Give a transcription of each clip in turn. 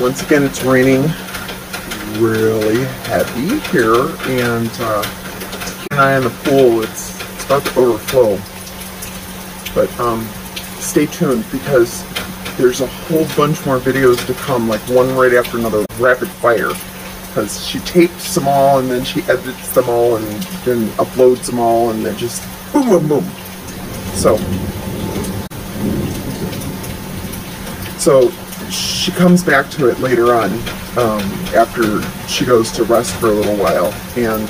Once again, it's raining really heavy here, and keep an eye on the pool. It's about to overflow. But stay tuned, because there's a whole bunch more videos to come, like one right after another, rapid fire. Because she tapes them all, and then she edits them all, and then uploads them all, and then just boom, boom, boom. So she comes back to it later on, after she goes to rest for a little while. And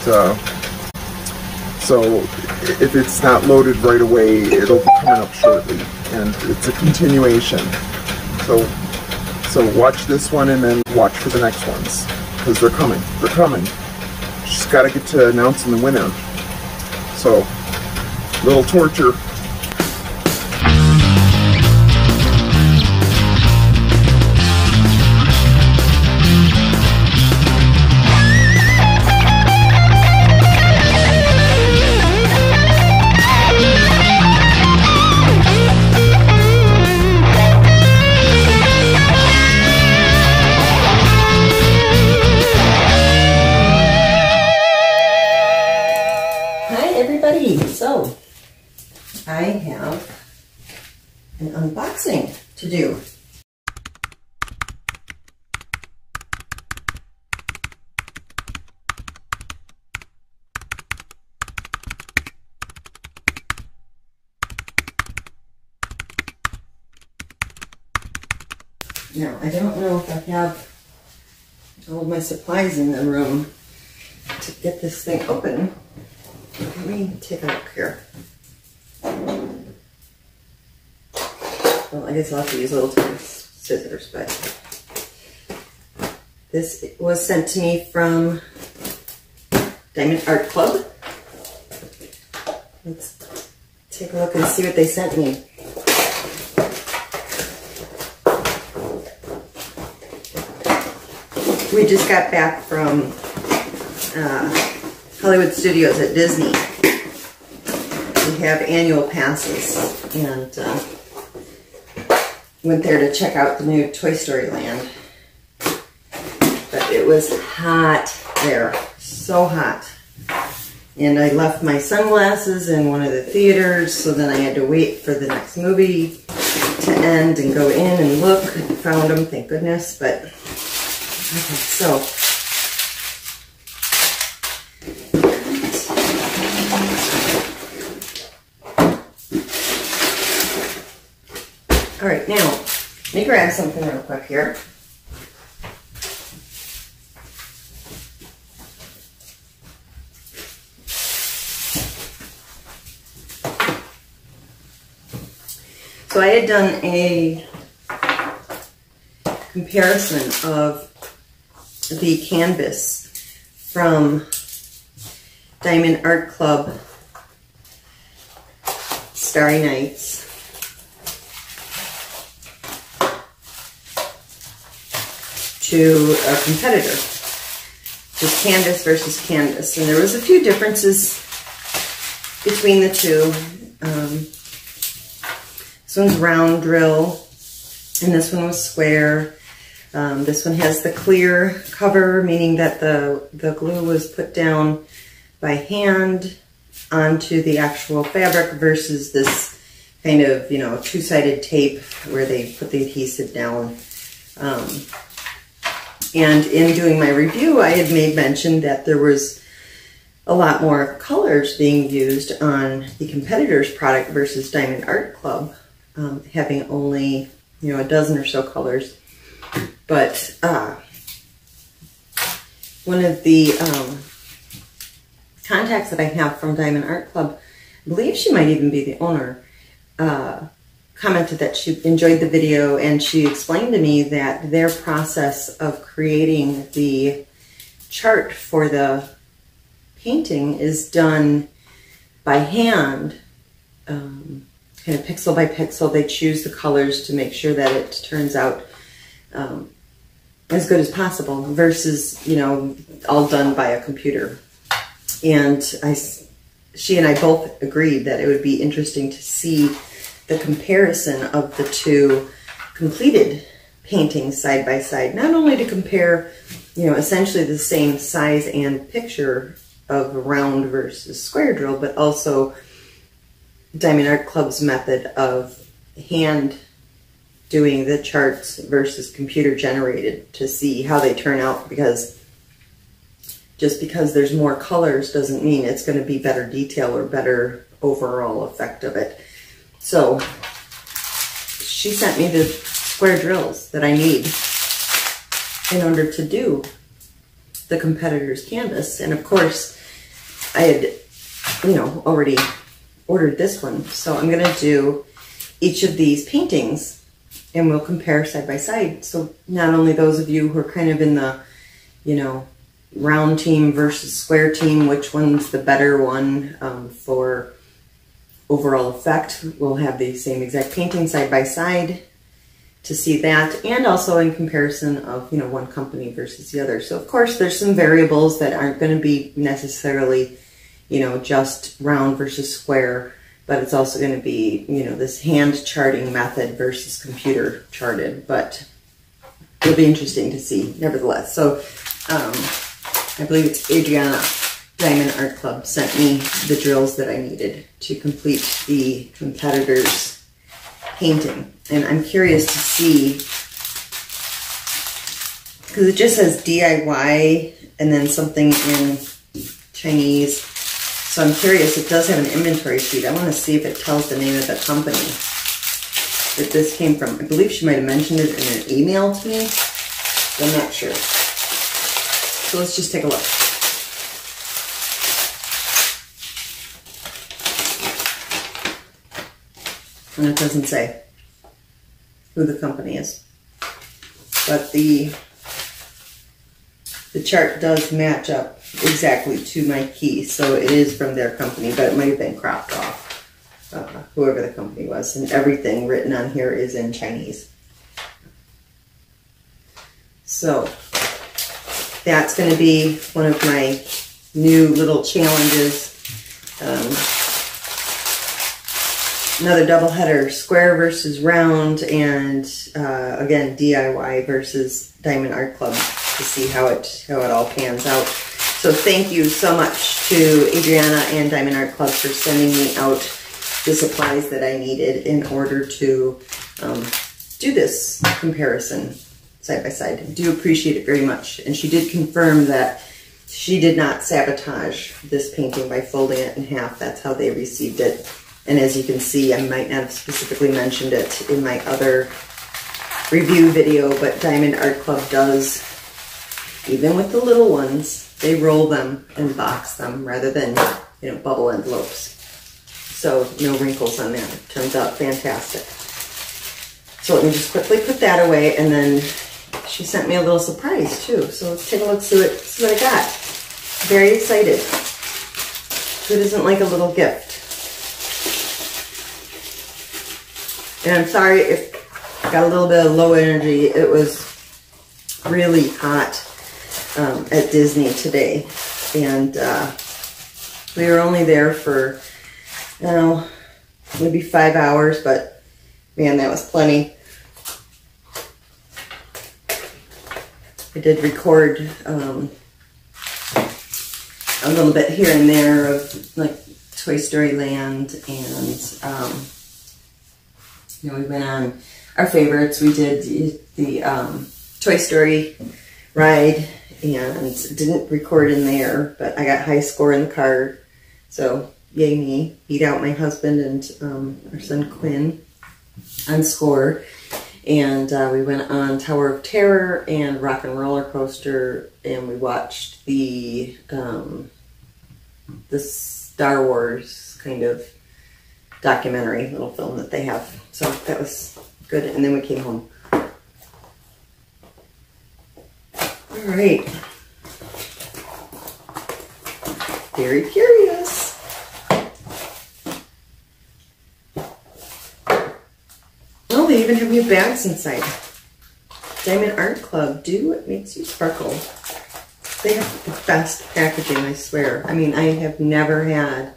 so if it's not loaded right away, it'll be coming up shortly. And it's a continuation. So watch this one and then watch for the next ones, because they're coming. They're coming. Just got to get to announcing the winner. So, little torture. So, I have an unboxing to do. Now, I don't know if I have all of my supplies in the room to get this thing open. Let me take a look here. Well, I guess I'll have to use little tiny scissors, but this was sent to me from Diamond Art Club. Let's take a look and see what they sent me. We just got back from Hollywood Studios at Disney. We have annual passes, and went there to check out the new Toy Story Land. But it was hot there, so hot. And I left my sunglasses in one of the theaters, so then I had to wait for the next movie to end and go in and look. I found them, thank goodness. But okay, so all right, now, let me grab something real quick here. So I had done a comparison of the canvas from Diamond Art Club Starry Nights to a competitor, just canvas versus canvas, and there was a few differences between the two. This one's round drill, and this one was square. This one has the clear cover, meaning that the glue was put down by hand onto the actual fabric, versus this kind of, you know, two-sided tape where they put the adhesive down. And in doing my review, I had made mention that there was a lot more colors being used on the competitor's product versus Diamond Art Club, having only, you know, a dozen or so colors. But one of the contacts that I have from Diamond Art Club, I believe she might even be the owner, commented that she enjoyed the video, and she explained to me that their process of creating the chart for the painting is done by hand, kind of pixel by pixel. They choose the colors to make sure that it turns out as good as possible, versus, you know, all done by a computer. And she and I both agreed that it would be interesting to see the comparison of the two completed paintings side by side, not only to compare, you know, essentially the same size and picture of a round versus square drill, but also Diamond Art Club's method of hand doing the charts versus computer generated to see how they turn out, because just because there's more colors doesn't mean it's going to be better detail or better overall effect of it. So she sent me the square drills that I need in order to do the competitor's canvas. And of course, I had, you know, already ordered this one. So I'm going to do each of these paintings and we'll compare side by side. So not only those of you who are kind of in the, you know, round team versus square team, which one's the better one for overall effect, we'll have the same exact painting side by side to see that, and also in comparison of, you know, one company versus the other. So of course there's some variables that aren't going to be necessarily, you know, just round versus square, but it's also going to be, you know, this hand charting method versus computer charted, but it'll be interesting to see nevertheless. So I believe it's Adriana, Diamond Art Club, sent me the drills that I needed to complete the competitor's painting. And I'm curious to see, because it just says DIY and then something in Chinese. So I'm curious, it does have an inventory sheet. I want to see if it tells the name of the company that this came from. I believe she might have mentioned it in an email to me. I'm not sure. So let's just take a look. And it doesn't say who the company is, but the chart does match up exactly to my key, so it is from their company, but it might have been cropped off, whoever the company was, and everything written on here is in Chinese. So that's going to be one of my new little challenges. Another double header, square versus round, and again DIY versus Diamond Art Club, to see how it all pans out. So thank you so much to Adriana and Diamond Art Club for sending me out the supplies that I needed in order to do this comparison side by side. I do appreciate it very much. And she did confirm that she did not sabotage this painting by folding it in half. That's how they received it. And as you can see, I might not have specifically mentioned it in my other review video, but Diamond Art Club does, even with the little ones, they roll them and box them rather than, you know, bubble envelopes. So no wrinkles on that. It turns out fantastic. So let me just quickly put that away, and then she sent me a little surprise too. So let's take a look, see what I got. Very excited. It isn't like a little gift. And I'm sorry if I got a little bit of low energy. It was really hot at Disney today. And we were only there for, I don't know, maybe 5 hours, but man, that was plenty. I did record a little bit here and there of like Toy Story Land, and you know, we went on our favorites. We did the Toy Story ride and didn't record in there, but I got high score in the car, so yay me. Beat out my husband and our son Quinn on score. And we went on Tower of Terror and Rock and Roller Coaster, and we watched the Star Wars kind of documentary little film that they have. So that was good. And then we came home. All right. Very curious. Oh, they even have new bags inside. Diamond Art Club, do what makes you sparkle. They have the best packaging, I swear. I mean, I have never had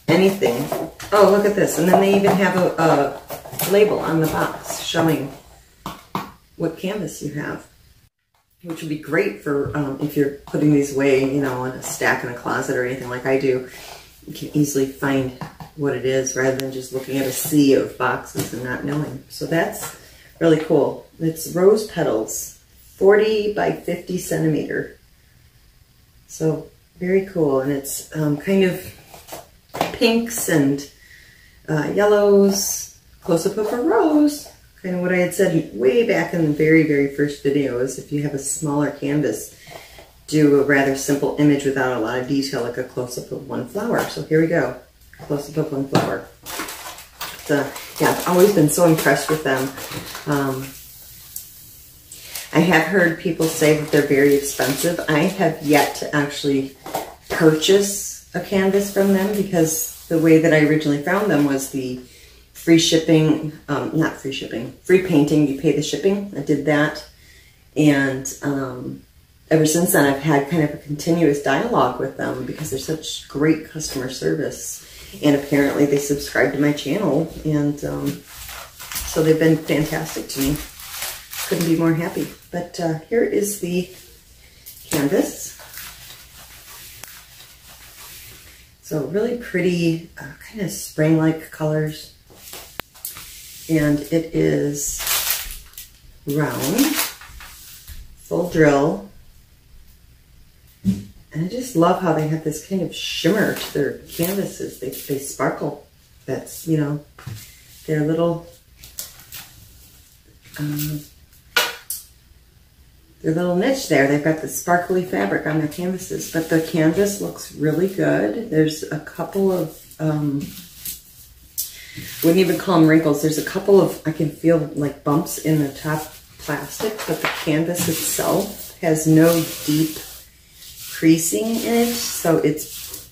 anything. Oh, look at this. And then they even have a label on the box showing what canvas you have, which would be great for if you're putting these away, you know, in a stack in a closet or anything like I do. You can easily find what it is rather than just looking at a sea of boxes and not knowing. So that's really cool. It's rose petals, 40 by 50 centimeter. So very cool, and it's kind of pinks and yellows, close-up of a rose. Kind of what I had said way back in the very, very first video is if you have a smaller canvas, do a rather simple image without a lot of detail, like a close-up of one flower. So here we go, close-up of one flower. Yeah, I've always been so impressed with them. I have heard people say that they're very expensive. I have yet to actually purchase a canvas from them because the way that I originally found them was the free shipping, not free shipping, free painting, you pay the shipping. I did that. And ever since then, I've had kind of a continuous dialogue with them because they're such great customer service. And apparently they subscribe to my channel. And so they've been fantastic to me. Couldn't be more happy. But here is the canvas. So really pretty, kind of spring-like colors. And it is round, full drill. And I just love how they have this kind of shimmer to their canvases. They sparkle. That's, you know, their little niche there. They've got the sparkly fabric on their canvases, but the canvas looks really good. There's a couple of, wouldn't even call them wrinkles. There's a couple of, I can feel like bumps in the top plastic, but the canvas itself has no deep creasing in it. So it's,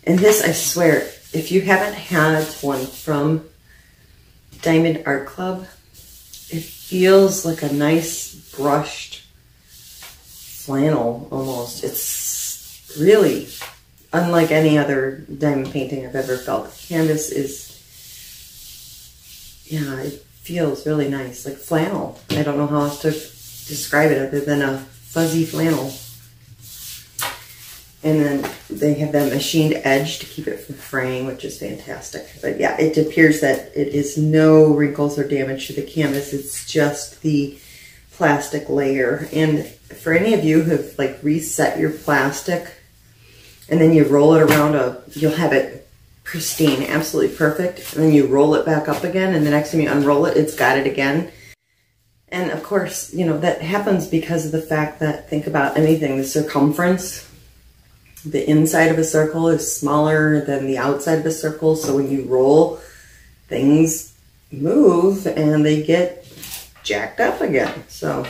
and this, I swear, if you haven't had one from Diamond Art Club, it feels like a nice brushed flannel almost. It's really unlike any other diamond painting I've ever felt. The canvas is, yeah, it feels really nice, like flannel. I don't know how else to describe it other than a fuzzy flannel. And then they have that machined edge to keep it from fraying, which is fantastic. But yeah, it appears that it is no wrinkles or damage to the canvas. It's just the plastic layer. And for any of you who've like reset your plastic and then you roll it around you'll have it pristine, absolutely perfect. And then you roll it back up again, and the next time you unroll it, it's got it again. And of course, you know, that happens because of the fact that, think about anything, the circumference, the inside of a circle is smaller than the outside of a circle. So when you roll, things move and they get jacked up again. So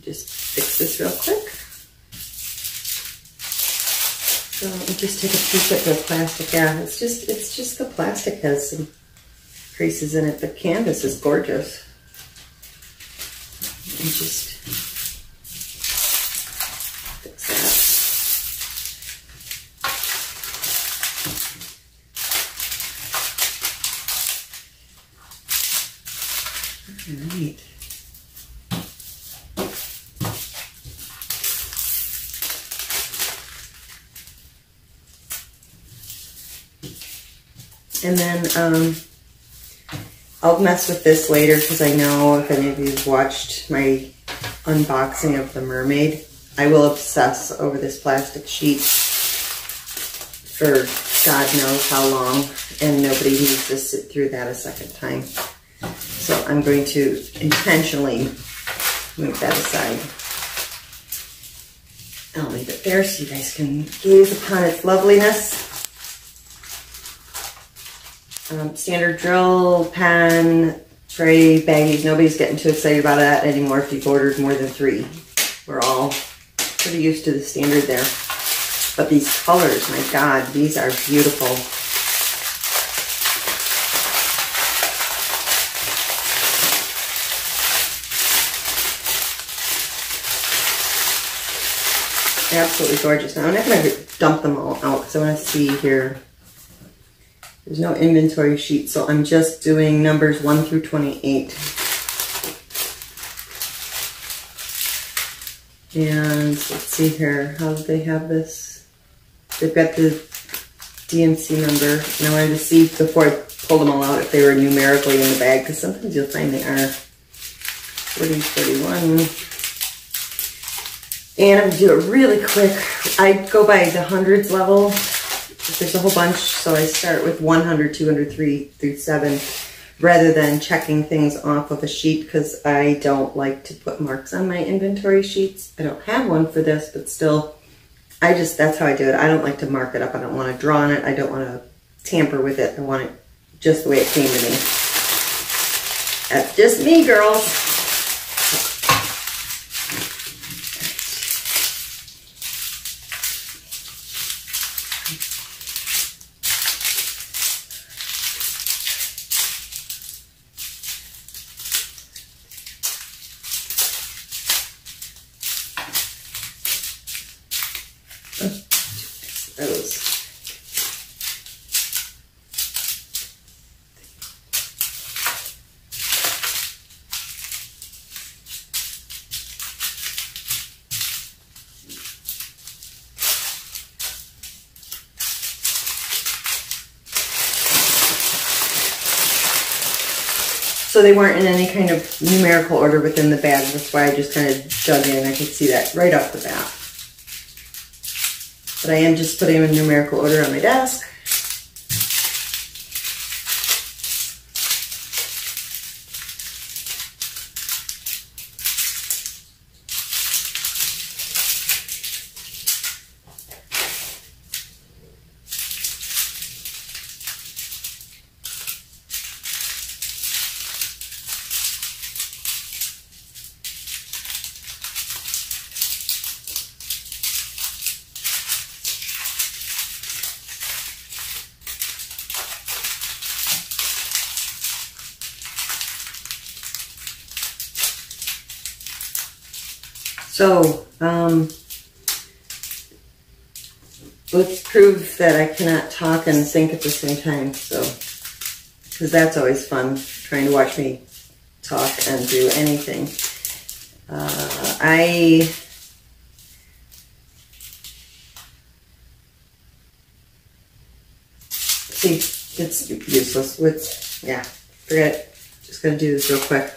just fix this real quick. So let me just take a peek at the plastic. Yeah, it's just the plastic has some creases in it. The canvas is gorgeous. Let me just fix that. All right. And then I'll mess with this later because I know if any of you have watched my unboxing of the mermaid, I will obsess over this plastic sheet for God knows how long, and nobody needs to sit through that a second time. So I'm going to intentionally move that aside. I'll leave it there so you guys can gaze upon its loveliness. Standard drill, pen, tray, baggies. Nobody's getting too excited about that anymore if you've ordered more than 3. We're all pretty used to the standard there. But these colors, my God, these are beautiful. Absolutely gorgeous. Now I'm not going to dump them all out because I want to see here. There's no inventory sheet, so I'm just doing numbers 1 through 28. And let's see here, how do they have this? They've got the DMC number, and I wanted to see before I pulled them all out if they were numerically in the bag, because sometimes you'll find they are. 40, 41. And I'm gonna do it really quick. I go by the hundreds level. There's a whole bunch, so I start with 100, 200, 3 through 7, rather than checking things off of a sheet, because I don't like to put marks on my inventory sheets. I don't have one for this, but still, that's how I do it. I don't like to mark it up. I don't want to draw on it. I don't want to tamper with it. I want it just the way it came to me. That's just me, girls. So they weren't in any kind of numerical order within the bag. That's why I just kind of dug in. I could see that right off the bat. But I am just putting them in numerical order on my desk. So, let's prove that I cannot talk and think at the same time, so, because that's always fun, trying to watch me talk and do anything. See, it's useless. Yeah, forget it. Just gonna do this real quick.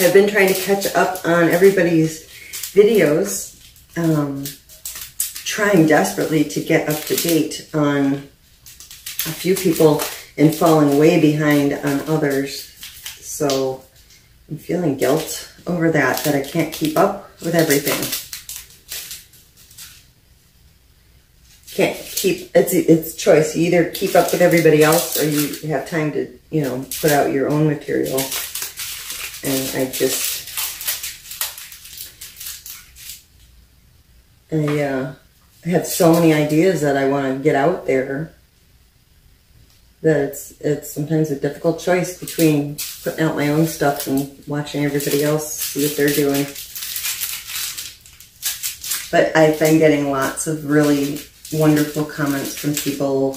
I've been trying to catch up on everybody's videos, trying desperately to get up to date on a few people and falling way behind on others. So I'm feeling guilt over that I can't keep up with everything. Can't keep, it's choice. You either keep up with everybody else or you have time to, you know, put out your own material. And I have so many ideas that I want to get out there that it's sometimes a difficult choice between putting out my own stuff and watching everybody else see what they're doing. But I've been getting lots of really wonderful comments from people.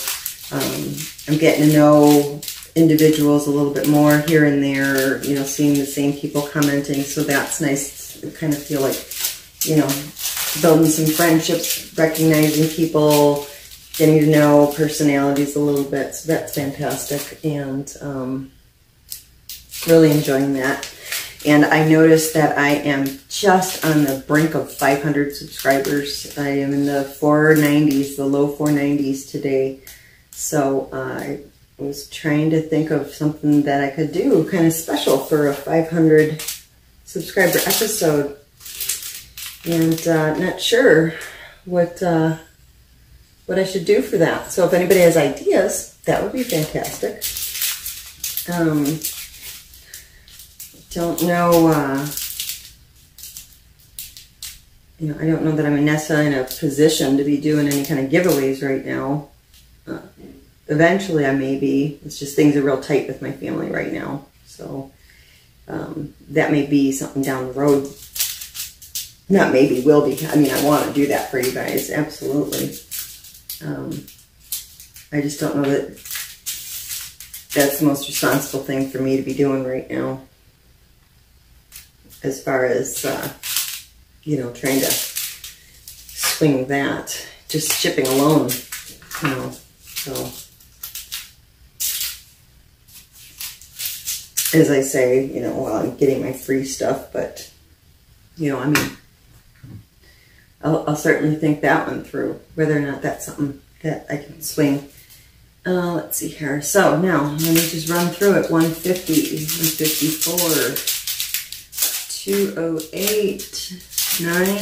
I'm getting to know individuals a little bit more here and there, you know, seeing the same people commenting, so that's nice to kind of feel like, you know, building some friendships, recognizing people, getting to know personalities a little bit, so that's fantastic, and really enjoying that. And I noticed that I am just on the brink of 500 subscribers. I am in the 490s, the low 490s today, so I was trying to think of something that I could do kind of special for a 500 subscriber episode, and not sure what I should do for that. So if anybody has ideas, that would be fantastic. Don't know, you know, I don't know that I'm necessarily in a position to be doing any kind of giveaways right now. Eventually I may be. It's just things are real tight with my family right now. So that may be something down the road. Not maybe, will be. I mean, I want to do that for you guys, absolutely. I just don't know that that's the most responsible thing for me to be doing right now. as far as, you know, trying to swing that. Just shipping alone, you know, so. As I say, you know, while I'm getting my free stuff, but, you know, I mean, I'll certainly think that one through, whether or not that's something that I can swing. Let's see here. So now, let me just run through it. 150, 154, 208, 9,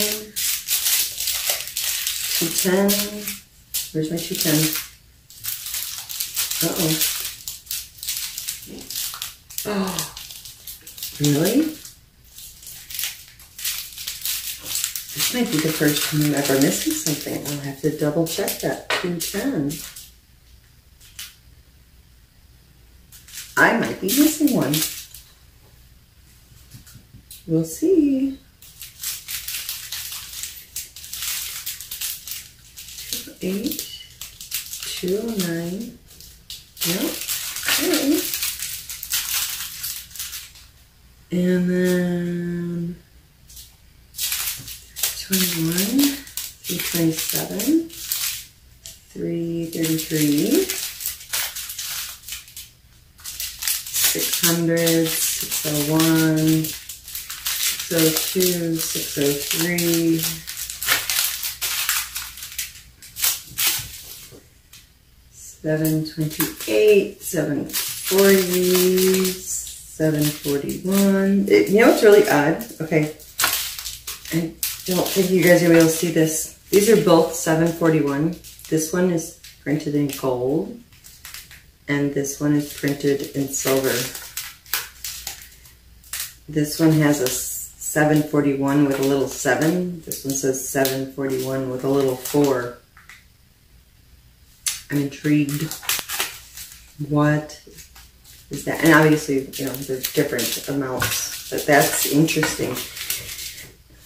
210. Where's my 210? Uh-oh. Oh, really? This might be the first time I'm ever missing something. I'll have to double check that. 210. I might be missing one. We'll see. 208, 209. Yep. Okay. And then 21, 327, 333, 600, 601, 602, 603, 728, 740, 741. You know, it's really odd. Okay. I don't think you guys are going to be able to see this. These are both 741. This one is printed in gold, and this one is printed in silver. This one has a 741 with a little 7. This one says 741 with a little 4. I'm intrigued. What is that? And obviously, you know, there's different amounts, but that's interesting.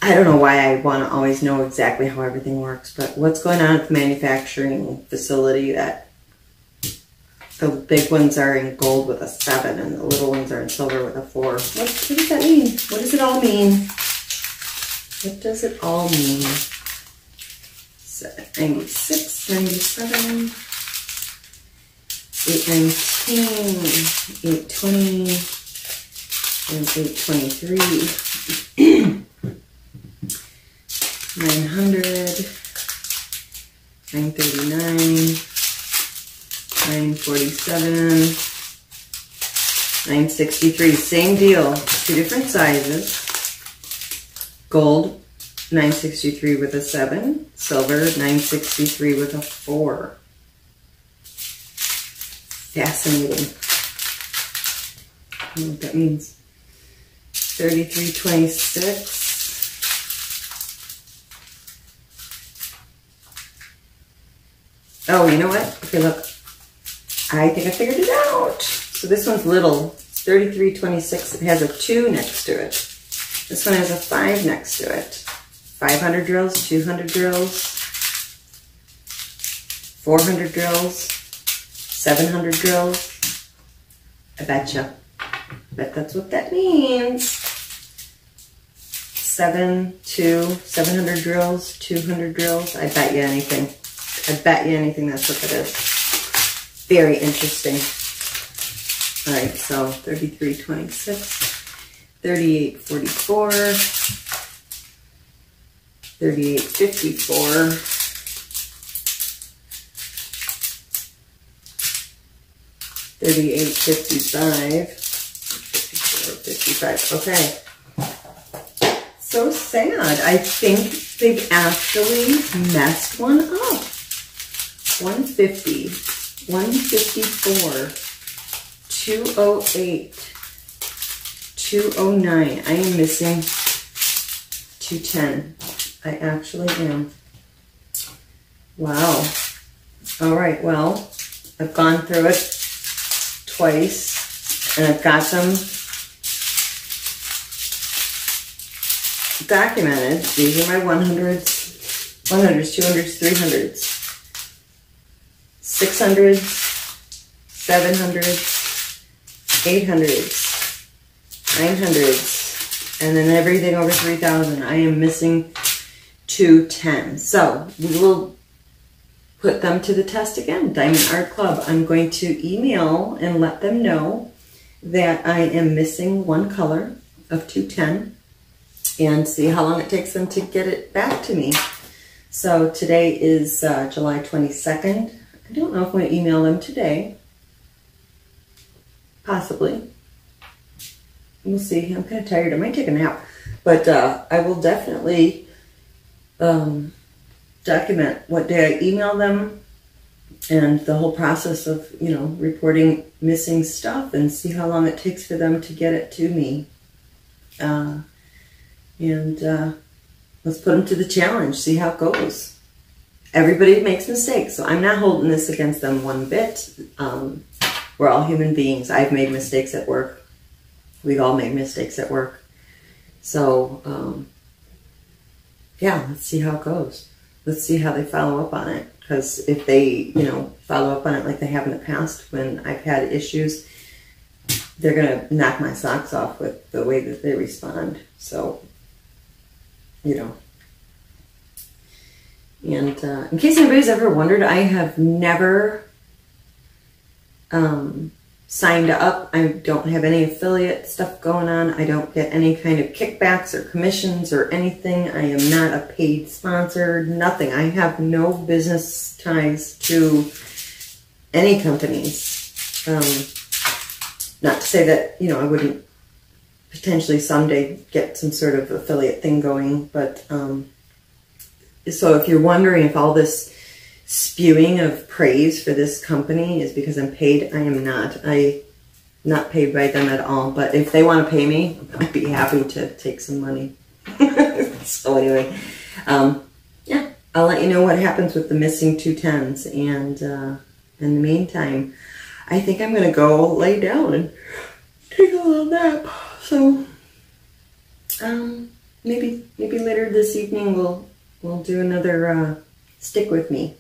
I don't know why I want to always know exactly how everything works, but what's going on at the manufacturing facility that the big ones are in gold with a 7 and the little ones are in silver with a 4? What does that mean? What does it all mean? What does it all mean? 96, 97, 819, 820, and 823. 900, 939, 947, 963. Same deal, 2 different sizes. Gold, 963 with a 7. Silver, 963 with a 4. Fascinating. I don't know what that means. 3326. Oh, you know what? Okay, look. I think I figured it out. So this one's little. It's 3326. It has a 2 next to it. This one has a 5 next to it. 500 drills, 200 drills, 400 drills, 700 drills. I betcha. Bet that's what that means. 700 drills, 200 drills. I bet you anything. I bet you anything that's what that is. Very interesting. All right, so 3326, 3844, 3854, 3855, 54, 55. Okay. So sad. I think they've actually messed one up. 150, 154, 208, 209. I am missing 210. I actually am. Wow. All right, well, I've gone through it twice, and I've got them documented. These are my 100s, 200s, 300s. 600s, 700s, 800s, 900s, And then everything over 3,000, I am missing 210. So we will put them to the test again. Diamond Art Club, I'm going to email and let them know that I am missing one color of 210 and see how long it takes them to get it back to me. So today is July 22nd. I don't know if I'm going to email them today. Possibly. We'll see. I'm kind of tired. I might take a nap. But I will definitely document what day I email them and the whole process of, you know, reporting missing stuff and see how long it takes for them to get it to me. Let's put them to the challenge, see how it goes. Everybody makes mistakes, so I'm not holding this against them one bit. We're all human beings. I've made mistakes at work. We've all made mistakes at work. So, yeah, let's see how it goes. Let's see how they follow up on it. Because if they, you know, follow up on it like they have in the past when I've had issues, they're going to knock my socks off with the way that they respond. So, you know. And in case anybody's ever wondered, I have never signed up. I don't have any affiliate stuff going on. I don't get any kind of kickbacks or commissions or anything. I am not a paid sponsor, nothing. I have no business ties to any companies. Not to say that, you know, I wouldn't potentially someday get some sort of affiliate thing going, but so if you're wondering if all this spewing of praise for this company is because I'm paid, I am not. I'm not paid by them at all, but if they want to pay me, I'd be happy to take some money. So anyway, yeah, I'll let you know what happens with the missing 210s, and in the meantime, I think I'm going to go lay down and take a little nap. So maybe later this evening we'll do another stick with me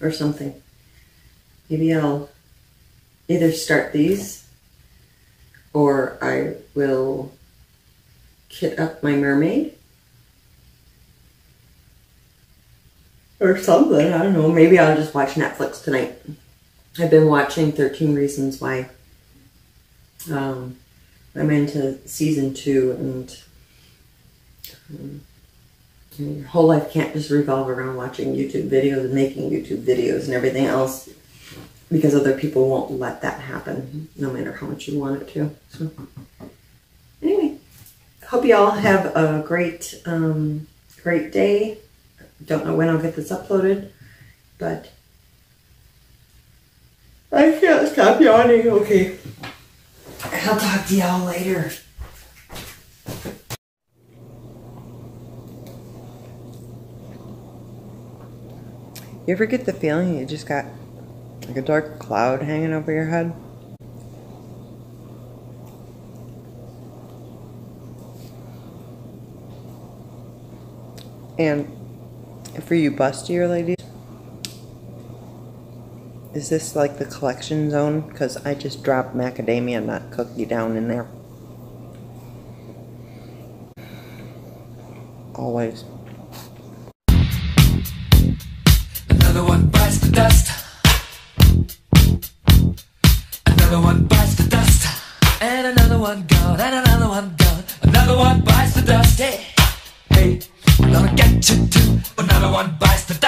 or something. Maybe I'll either start these or I will kit up my mermaid or something. I don't know. Maybe I'll just watch Netflix tonight. I've been watching 13 Reasons Why. I'm into season 2, and your whole life can't just revolve around watching YouTube videos and making YouTube videos and everything else, because other people won't let that happen, no matter how much you want it to. So, anyway, hope you all have a great day. Don't know when I'll get this uploaded, but I can't stop yawning. Okay, I'll talk to y'all later. You ever get the feeling you just got like a dark cloud hanging over your head? And for you bustier ladies, is this like the collection zone? Because I just dropped macadamia nut cookie down in there. Always. Another one bites the dust. Another one bites the dust. And another one gone, and another one gone. Another one bites the dust. Hey, hey, I'm gonna get you too. Another one bites the dust.